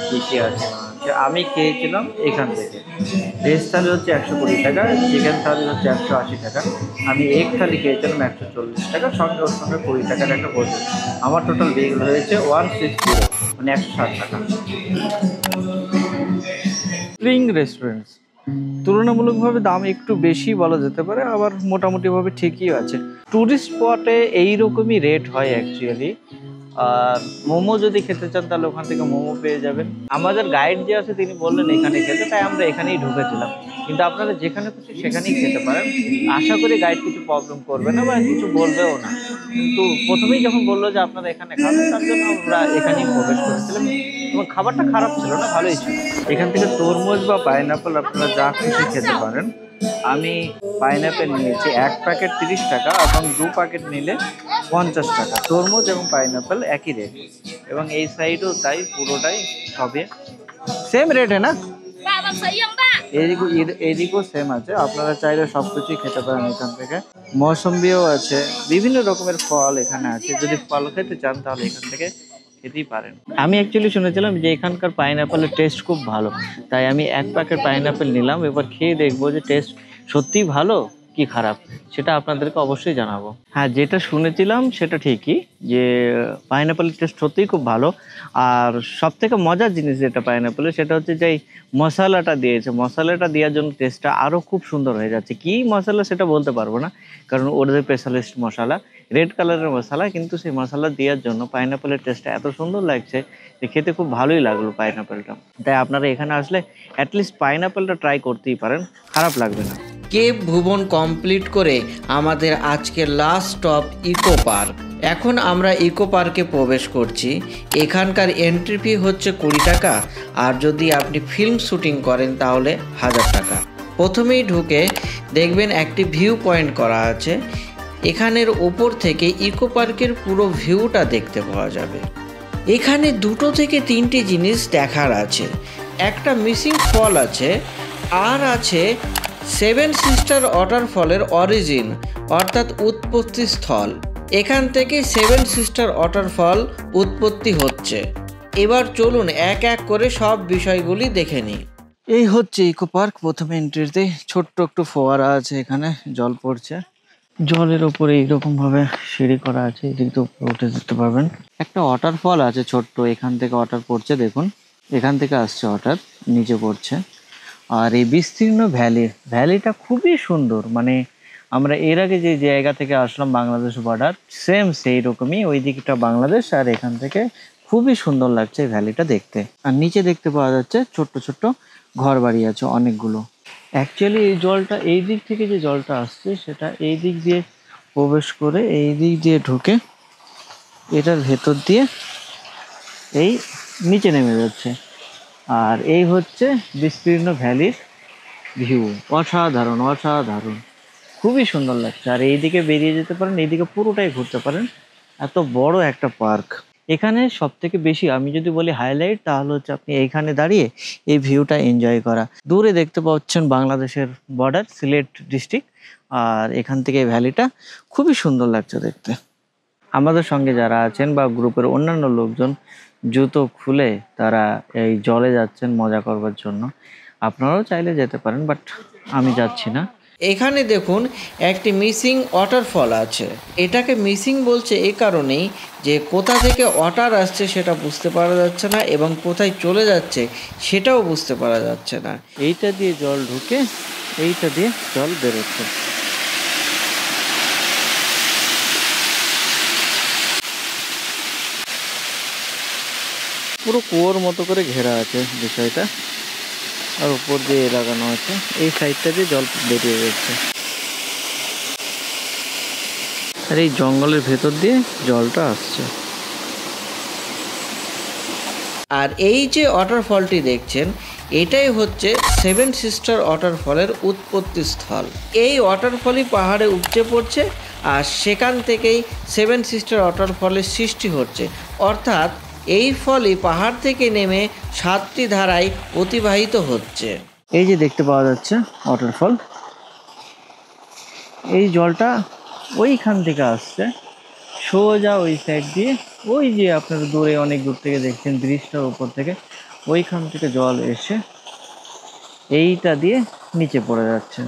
কী কী আছে না আছে। আমি খেয়েছিলাম এখান থেকে। ভেজ থালি হচ্ছে 120 টাকা, চিকেন থালি হচ্ছে 180 টাকা, আমি এগ থালি খেয়েছিলাম 140 টাকা, সঙ্গে ওর সঙ্গে 20 টাকার একটা বোঝে। আমার টোটাল বিল হয়েছে 160, মানে 160 টাকা। স্প্রিং রেস্টুরেন্টস তুলনামূলকভাবে দাম একটু বেশি বলা যেতে পারে, আবার মোটামুটিভাবে ঠিকই আছে। ট্যুরিস্ট স্পটে এইরকমই রেট হয় অ্যাকচুয়ালি। আর মোমো যদি খেতে চান তাহলে ওখান থেকে মোমো পেয়ে যাবেন। আমাদের গাইড যে আছে তিনি বললেন এখানে খেতে, তাই আমরা এখানেই ঢুকেছিলাম। কিন্তু আপনারা যেখানে খুশি সেখানেই খেতে পারেন, আশা করি গাইড কিছু প্রবলেম করবে না বা কিছু বলবেও না। কিন্তু প্রথমেই যখন বললো যে আপনারা এখানে খাবেন, তার জন্য আমরা এখানেই প্রবেশ করেছিলাম এবং খাবারটা খারাপ ছিল না, ভালোই ছিল। এখান থেকে তরমুজ বা পাইনাপেল আপনারা যা খুশি খেতে পারেন। আমি পাইনাপেল নিয়েছি, 1 প্যাকেট 30 টাকা এবং 2 প্যাকেট নিলে 50 টাকা। তরমুজ এবং পাইনাপেল একই রেট, এবং এই সাইডও তাই, পুরোটাই সবে সেম রেটে না, এদিকেও সেম আছে। আপনারা চাইলে সব কিছুই খেতে পারেন এখান থেকে। মৌসম্বিও আছে, বিভিন্ন রকমের ফল এখানে আছে, যদি ফল খেতে চান তাহলে এখান থেকে খেতেই পারেন। আমি অ্যাকচুয়ালি শুনেছিলাম যে এখানকার পাইনাপেলের টেস্ট খুব ভালো, তাই আমি 1 প্যাকেট পাইনাপেল নিলাম। এবার খেয়ে দেখবো যে টেস্ট সত্যিই ভালো কি খারাপ, সেটা আপনাদেরকে অবশ্যই জানাবো। হ্যাঁ, যেটা শুনেছিলাম সেটা ঠিকই, যে পাইনাপেলের টেস্ট সত্যিই খুব ভালো। আর সব থেকে মজার জিনিস যেটা পাইনাপেলের, সেটা হচ্ছে যে মশলাটা দিয়েছে, মশলাটা দেওয়ার জন্য টেস্টটা আরও খুব সুন্দর হয়ে যাচ্ছে। কী মশলা সেটা বলতে পারবো না, কারণ ওদের স্পেশালিস্ট মশলা, রেড কালারের মশলা, কিন্তু সেই মশলা দেওয়ার জন্য পাইনাপেলের টেস্টটা এত সুন্দর লাগছে যে খেতে খুব ভালোই লাগলো পাইনাপেলটা। তাই আপনারা এখানে আসলে অ্যাটলিস্ট পাইনাপেলটা ট্রাই করতেই পারেন, খারাপ লাগবে না। কেভ ভুবন কমপ্লিট করে আমাদের আজকের লাস্ট স্টপ ইকো পার্ক। এখন আমরা ইকো পার্কে প্রবেশ করছি। এখানকার এন্ট্রি ফি হচ্ছে 20 টাকা, আর যদি আপনি ফিল্ম শুটিং করেন তাহলে 1000 টাকা। প্রথমেই ঢুকে দেখবেন একটি ভিউ পয়েন্ট করা আছে, এখানের ওপর থেকে ইকো পার্কের পুরো ভিউটা দেখতে পাওয়া যাবে। এখানে 2 থেকে 3টি জিনিস দেখার আছে। একটা মিসিং ফল আছে, আর আছে 7 সিস্টার ওয়াটারফলের অরিজিন অর্থাৎ উৎপত্তি স্থল। এখান থেকে সেভেন সিস্টার ওয়াটারফল উৎপত্তি হচ্ছে। এবার চলুন এক এক করে সব বিষয়গুলি দেখে নিই। এই হচ্ছে ইকো পার্ক। প্রথমে এন্ট্রিতে ছোট্ট একটু ফোয়ারা আছে, এখানে জল পড়ছে। জলের ওপরে এইরকম ভাবে সিঁড়ি করা আছে, এদিক দিয়ে উপরে উঠে যেতে পারবেন। একটা ওয়াটারফল আছে ছোট্ট, এখান থেকে ওয়াটার পড়ছে, দেখুন এখান থেকে আসছে ওয়াটার, নিচে পড়ছে। আর এই বিস্তীর্ণ ভ্যালিটা খুবই সুন্দর, মানে আমরা এর আগে যে জায়গা থেকে আসলাম বাংলাদেশ বর্ডার, সেম সেই রকমই, ওই দিকটা বাংলাদেশ, আর এখান থেকে খুবই সুন্দর লাগছে এই ভ্যালিটা দেখতে। আর নিচে দেখতে পাওয়া যাচ্ছে ছোট্ট ছোট্ট ঘর বাড়ি আছে অনেকগুলো। অ্যাকচুয়ালি এই জলটা, এই দিক থেকে যে জলটা আসছে সেটা এই দিক দিয়ে প্রবেশ করে এই দিক দিয়ে ঢুকে এটার ভেতর দিয়ে এই নিচে নেমে যাচ্ছে। আর এই হচ্ছে বিস্তীর্ণ ভ্যালির ভিউ। অসাধারণ অসাধারণ, খুবই সুন্দর লাগছে। আর এইদিকে বেরিয়ে যেতে পারেন, এইদিকে পুরোটাই ঘুরতে পারেন, এত বড় একটা পার্ক। এখানে সব থেকে বেশি আমি যদি বলি হাইলাইট, তাহলে হচ্ছে আপনি এইখানে দাঁড়িয়ে এই ভিউটা এনজয় করা। দূরে দেখতে পাচ্ছেন বাংলাদেশের বর্ডার, সিলেট ডিস্ট্রিক্ট, আর এখান থেকে এই ভ্যালিটা খুবই সুন্দর লাগছে দেখতে। আমাদের সঙ্গে যারা আছেন বা গ্রুপের অন্যান্য লোকজন জুতো খুলে তারা এই জলে যাচ্ছেন মজা করবার জন্য, আপনারাও চাইলে যেতে পারেন, বাট আমি যাচ্ছি না। এখানে দেখুন একটি মিসিং ওয়াটারফল আছে। এটাকে মিসিং বলছে এই কারণেই যে কোথা থেকে ওয়াটার আসছে সেটা বুঝতে পারা যাচ্ছে না, এবং কোথায় চলে যাচ্ছে সেটাও বুঝতে পারা যাচ্ছে না। এইটা দিয়ে জল ঢুকে এইটা দিয়ে জল বেরোচ্ছে। পুরো কুয়োর মতো করে ঘেরা আছে বিষয়টা, আর উপর দিয়ে লাগানো আছে, এই সাইডটা দিয়ে জল বেরিয়ে যাচ্ছে। আর এই জঙ্গলের ভেতর দিয়ে জলটা আসছে। আর এই যে ওয়াটারফলটি দেখছেন, এটাই হচ্ছে সেভেন সিস্টার ওয়াটারফলের উৎপত্তি স্থল। এই ওয়াটারফলই পাহাড়ে উপচে পড়ছে, আর সেখান থেকেই সেভেন সিস্টার ওয়াটারফলের সৃষ্টি হচ্ছে। অর্থাৎ এই ফলই পাহাড় থেকে নেমে 7টি ধারায় অতিবাহিত হচ্ছে। এই যে দেখতে পাওয়া যাচ্ছে ওয়াটারফল, এই জলটা ওইখান থেকে আসছে সোজা ওই সাইড দিয়ে, ওই যে আপনারা দূরে অনেক দূর থেকে দেখছেন ব্রিজটার উপর থেকে, ওইখান থেকে জল এসে এইটা দিয়ে নিচে পড়ে যাচ্ছে।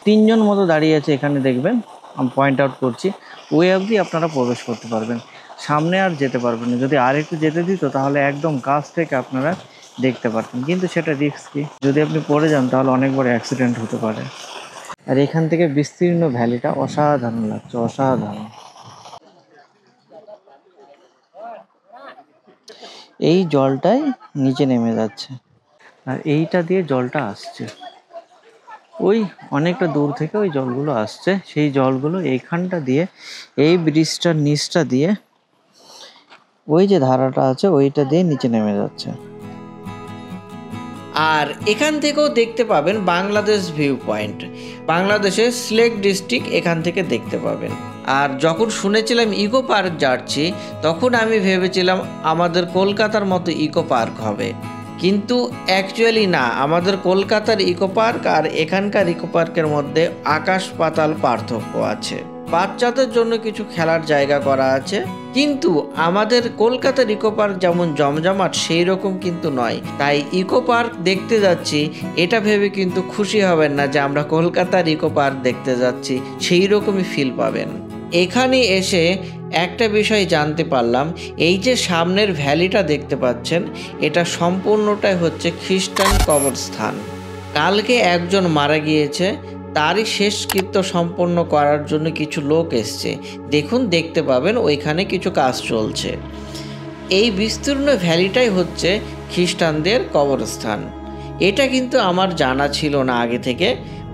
3 জন মতো দাঁড়িয়ে আছে এখানে, দেখবেন আমি পয়েন্ট আউট করছি, ওই অবধি আপনারা প্রবেশ করতে পারবেন, সামনে আর যেতে পারবেন না। যদি আর একটু যেতে দিত তাহলে একদম কাছ থেকে আপনারা দেখতে পারতেন, কিন্তু সেটা রিস্কি, যদি আপনি পড়ে যান তাহলে অনেক বড় অ্যাক্সিডেন্ট হতে পারে। আর এখান থেকে বিস্তীর্ণ ভ্যালিটা অসাধারণ লাগছে, অসাধারণ। এই জলটাই নিচে নেমে যাচ্ছে, আর এইটা দিয়ে জলটা আসছে, ওই অনেকটা দূর থেকে ওই জলগুলো আসছে। সেই জলগুলো এইখানটা দিয়ে, এই ব্রিজটার নিচটা দিয়ে, ওই যে ধারাটা আছে ওইটা দিয়ে নিচে নেমে যাচ্ছে। আর এখান থেকেও দেখতে পাবেন বাংলাদেশ ভিউ পয়েন্ট, বাংলাদেশের সিলেট ডিস্ট্রিক্ট এখান থেকে দেখতে পাবেন। আর যখন শুনেছিলাম ইকো পার্ক যাচ্ছি, তখন আমি ভেবেছিলাম আমাদের কলকাতার মতো ইকো পার্ক হবে, কিন্তু অ্যাকচুয়ালি না, আমাদের কলকাতার ইকো পার্ক আর এখানকার ইকো পার্কের মধ্যে আকাশ পাতাল পার্থক্য আছে। বাচ্চাদের জন্য কিছু খেলার জায়গা করা আছে, কিন্তু আমাদের কলকাতার ইকো পার্ক যেমন জমজমাট সেই রকম কিন্তু নয়। তাই ইকো পার্ক দেখতে যাচ্ছি এটা ভেবে কিন্তু খুশি হবেন না যে আমরা কলকাতার ইকো পার্ক দেখতে যাচ্ছি, সেই রকমই ফিল পাবেন। এখানে এসে একটা বিষয় জানতে পারলাম, এই যে সামনের ভ্যালিটা দেখতে পাচ্ছেন, এটা সম্পূর্ণটাই হচ্ছে খ্রিস্টান কবরস্থান। কালকে একজন মারা গিয়েছে, তারই শেষকৃত্য সম্পন্ন করার জন্য কিছু লোক এসছে। দেখুন, দেখতে পাবেন ওইখানে কিছু কাজ চলছে। এই বিস্তীর্ণ ভ্যালিটাই হচ্ছে খ্রিস্টানদের কবরস্থান। এটা কিন্তু আমার জানা ছিল না আগে থেকে,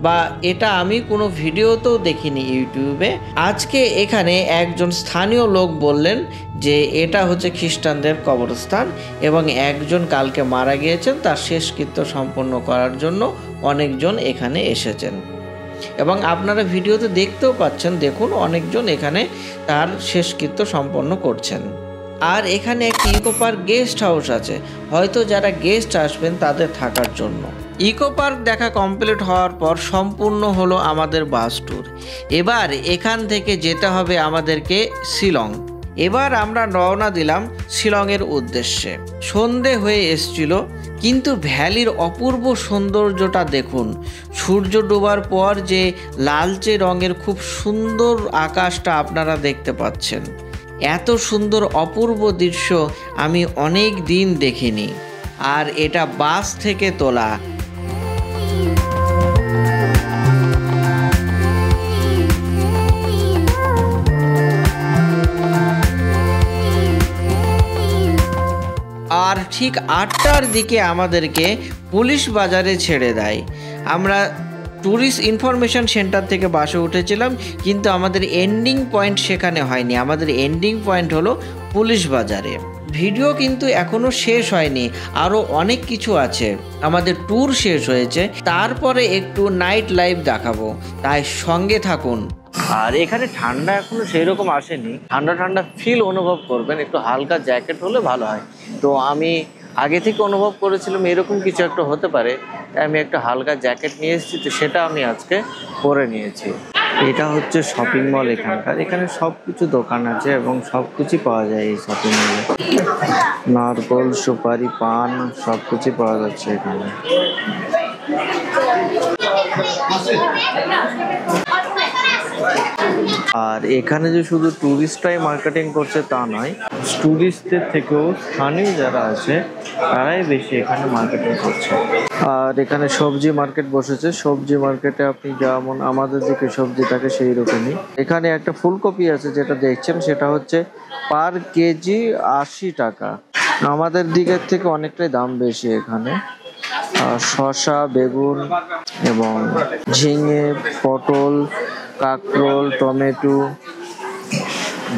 বা এটা আমি কোনো ভিডিওতেও দেখিনি ইউটিউবে। আজকে এখানে একজন স্থানীয় লোক বললেন যে এটা হচ্ছে খ্রিস্টানদের কবরস্থান, এবং একজন কালকে মারা গিয়েছেন, তার শেষকৃত্য সম্পন্ন করার জন্য অনেকজন এখানে এসেছেন, এবং আপনারা ভিডিওতে দেখতেও পাচ্ছেন, দেখুন অনেকজন এখানে তার শেষকৃত্য সম্পন্ন করছেন। আর এখানে একটি ইকো পার্ক গেস্ট হাউস আছে, হয়তো যারা গেস্ট আসবেন তাদের থাকার জন্য। ইকো পার্ক দেখা কমপ্লিট হওয়ার পর সম্পূর্ণ হলো আমাদের বাস ট্যুর। এবার এখান থেকে যেতে হবে আমাদেরকে শিলং। এবার আমরা রওনা দিলাম শিলংয়ের উদ্দেশ্যে। সন্ধে হয়ে এসছিল, কিন্তু ভ্যালির অপূর্ব সৌন্দর্যটা দেখুন। সূর্য ডোবার পর যে লালচে রঙের খুব সুন্দর আকাশটা আপনারা দেখতে পাচ্ছেন। এত সুন্দর অপূর্ব দৃশ্য আমি অনেক দিন দেখিনি। আর এটা বাস থেকে তোলা। আর ঠিক 8টার দিকে আমাদেরকে পুলিশ বাজারে ছেড়ে দেয়। আমরা ট্যুরিস্ট ইনফরমেশন সেন্টার থেকে বাসে উঠেছিলাম, কিন্তু আমাদের এন্ডিং পয়েন্ট সেখানে হয়নি। আমাদের এন্ডিং পয়েন্ট হলো পুলিশ বাজারে। ভিডিও কিন্তু এখনও শেষ হয়নি, আরও অনেক কিছু আছে। আমাদের ট্যুর শেষ হয়েছে, তারপরে একটু নাইট লাইফ দেখাবো, তাই সঙ্গে থাকুন। আর এখানে ঠান্ডা এখনো সেই রকম আসেনি, ঠান্ডা ঠান্ডা ফিল অনুভব করবেন, একটু হালকা জ্যাকেট হলে ভালো হয়। তো আমি আগে থেকে অনুভব করেছিলাম এরকম কিছু একটা হতে পারে, তাই আমি একটা হালকা জ্যাকেট নিয়ে এসেছি, তো সেটা আমি আজকে পরে নিয়েছি। এটা হচ্ছে শপিং মল এখানকার। এখানে সব কিছু দোকান আছে এবং সব কিছুই পাওয়া যায় এই শপিং মলে। নারকোল, সুপারি, পান সব কিছুই পাওয়া যাচ্ছে এখানে। আর এখানে যে শুধু ট্যুরিস্টরাই মার্কেটিং করছে তা নয়, ট্যুরিস্টদের থেকেও স্থানীয় যারা আছে তারাই বেশি এখানে মার্কেটিং করছে। আর এখানে সবজি মার্কেট বসেছে। সবজি মার্কেটে আপনি যেমন আমাদের দিকে সবজি থাকে সেই রকমই। এখানে একটা ফুলকপি আছে যেটা দেখছেন, সেটা হচ্ছে পার কেজি 80 টাকা। আমাদের দিকের থেকে অনেকটাই দাম বেশি এখানে। শসা, বেগুন এবং ঝিঙে, পটল, কাঁকরোল, টমেটো,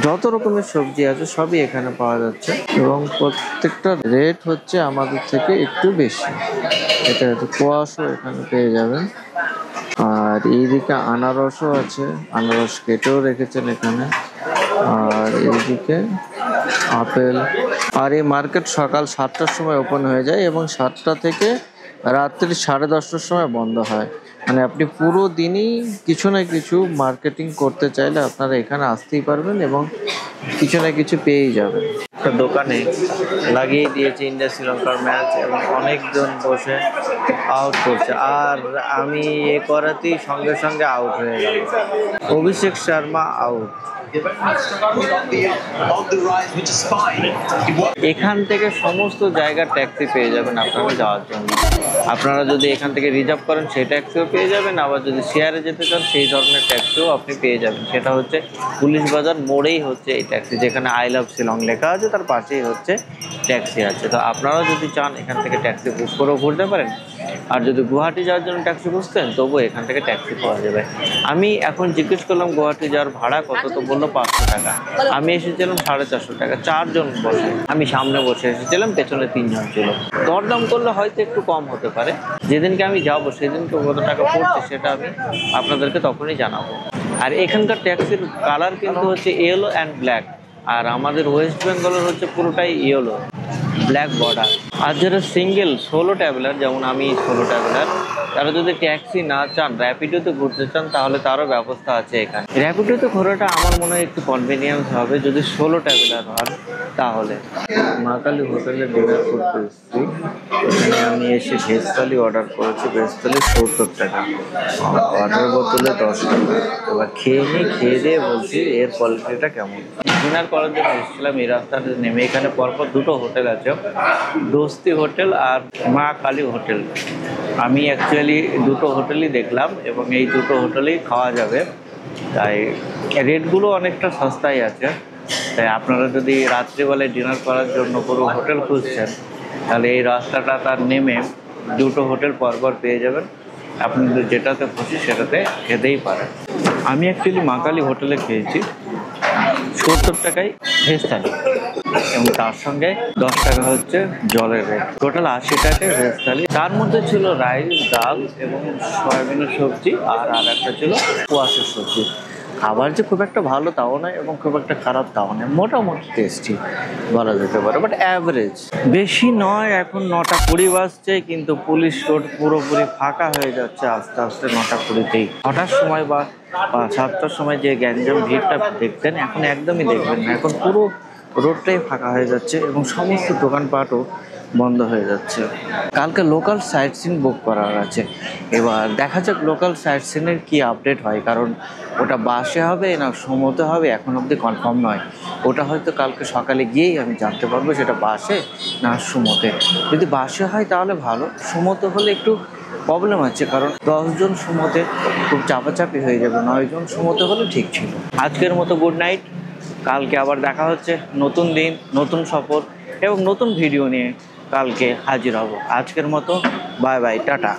যত রকমের সবজি আছে সবই এখানে পাওয়া যাচ্ছে এবং প্রত্যেকটা রেট হচ্ছে আমাদের থেকে একটু বেশি। এটা একটু কোয়াশও এখানে পেয়ে যাবেন। আর এইদিকে আনারসও আছে, আনারস কেটেও রেখেছেন এখানে। আর এইদিকে আপেল। আর এই মার্কেট সকাল 7টার সময় ওপেন হয়ে যায় এবং 7টা থেকে রাত্রি 10:30টার সময় বন্ধ হয়। মানে আপনি পুরো দিনই কিছু না কিছু মার্কেটিং করতে চাইলে আপনারা এখানে আসতেই পারবেন এবং কিছু না কিছু পেয়েই যাবেন। একটা দোকানে লাগিয়ে দিয়েছে ইন্ডিয়া শ্রীলঙ্কার ম্যাচ এবং অনেকজন বসে আউট করছে। আর আমি এ করাতেই সঙ্গে সঙ্গে আউট হয়ে গেল। অভিষেক শর্মা আউট। এখান থেকে সমস্ত জায়গার ট্যাক্সি পেয়ে যাবেন আপনারা যাওয়ার জন্য। আপনারা যদি এখান থেকে রিজার্ভ করেন সেই ট্যাক্সিও পেয়ে যাবেন, আবার যদি শেয়ারে যেতে চান সেই ধরনের ট্যাক্সিও আপনি পেয়ে যাবেন। সেটা হচ্ছে পুলিশ বাজার মোড়েই হচ্ছে এই ট্যাক্সি, যেখানে আই লাভ শিলং লেখা আছে তার পাশেই হচ্ছে ট্যাক্সি আছে। তো আপনারাও যদি চান এখান থেকে ট্যাক্সি বুক করেও ঘুরতে পারেন। আর যদি গুয়াহাটি যাওয়ার জন্য ট্যাক্সি বুঝতেন তবুও এখান থেকে ট্যাক্সি পাওয়া যাবে। আমি এখন জিজ্ঞেস করলাম গুয়াহাটি যাওয়ার ভাড়া কত, তো বললো 500 টাকা। আমি এসেছিলাম 450 টাকা, 4 জন বসে। আমি সামনে বসে এসেছিলাম, পেছনে 3 জন ছিল। দরদাম করলে হয়তো একটু কম হতে পারে। যেদিনকে আমি যাবো সেদিনকে কত টাকা পড়ছে সেটা আমি আপনাদেরকে তখনই জানাবো। আর এখানকার ট্যাক্সির কালার কিন্তু হচ্ছে ইয়েলো অ্যান্ড ব্ল্যাক। আর আমাদের ওয়েস্ট বেঙ্গলের হচ্ছে পুরোটাই ইয়েলো, ব্ল্যাক বর্ডার। আর যারা সিঙ্গেল সোলো ট্রাভেলার, যেমন আমি সোলো ট্রাভেলার, তারা যদি ট্যাক্সি না চান, র্যাপিডোতে ঘুরতে চান, তাহলে তারও ব্যবস্থা আছে এখানে। র্যাপিডোতে ঘোরাটা আমার মনে হয় একটু কনভিনিয়েন্স হবে যদি সোলো ট্রাভেলার হন তাহলে। মা কালী হোটেলে ডিনার করতে এসেছি। এখানে আমি এসে ভেজ থালি অর্ডার করেছি। ভেজ থালি 70 টাকা, ওয়াটার বোতলে 10 টাকা। এবার খেয়ে দিয়ে বলছি এর কোয়ালিটিটা কেমন। ডিনার করার জন্য এসেছিলাম এই রাস্তাতে নেমে। এখানে পরপর 2টো হোটেল আছে, দোস্তি হোটেল আর মা কালী হোটেল। আমি অ্যাকচুয়ালি 2টো হোটেলই দেখলাম এবং এই 2টো হোটেলেই খাওয়া যাবে, তাই রেটগুলো অনেকটা সস্তাই আছে। তাই আপনারা যদি রাত্রিবেলায় ডিনার করার জন্য পুরো হোটেল খুঁজছেন তাহলে এই রাস্তাটা তার নেমে 2টো হোটেল পরপর পেয়ে যাবেন। আপনাদের যেটাতে খুশি সেটাতে খেতেই পারেন। আমি অ্যাকচুয়ালি মা কালী হোটেলে খেয়েছি 70 টাকায় ভেজ থালি এবং তার সঙ্গে 10 টাকা হচ্ছে জলের রেট। টোটাল 80 টাকায় ভেজ থালি। তার মধ্যে ছিল রাইস, ডাল এবং সয়াবিনের সবজি, আর একটা ছিল কোয়াশের সবজি। খাবার যে খুব একটা ভালো তাও নয় এবং খুব একটা খারাপ তাও নয়, মোটামুটি টেস্টি বলা যেতে পারে, বাট অ্যাভারেজ। বেশি নয়, এখন 9:20 বাজছে, কিন্তু পুলিশ রোড পুরোপুরি ফাঁকা হয়ে যাচ্ছে আস্তে আস্তে 9:20-তেই। 9টার সময় বা 7টার সময় যে গ্যাঞ্জাম ভিড়টা দেখতেন এখন একদমই দেখবেন না, এখন পুরো রোডটাই ফাঁকা হয়ে যাচ্ছে এবং সমস্ত দোকানপাটও বন্ধ হয়ে যাচ্ছে। কালকে লোকাল সাইট সিন বুক করার আছে, এবার দেখা যাক লোকাল সাইট সিনের কী আপডেট হয়, কারণ ওটা বাসে হবে না সুমোতে হবে এখন অবধি কনফার্ম নয়। ওটা হয়তো কালকে সকালে গিয়েই আমি জানতে পারবো সেটা বাসে না সুমোতে। যদি বাসে হয় তাহলে ভালো, সুমোতে হলে একটু প্রবলেম আছে, কারণ 10 জন সুমোতে খুব চাপাচাপি হয়ে যাবে, 9 জন সুমোতে হলে ঠিক ছিল। আজকের মতো গুড নাইট, কালকে আবার দেখা হচ্ছে, নতুন দিন নতুন সফর এবং নতুন ভিডিও নিয়ে কালকে হাজির হব। আজকের মতো বাই বাই, টাটা।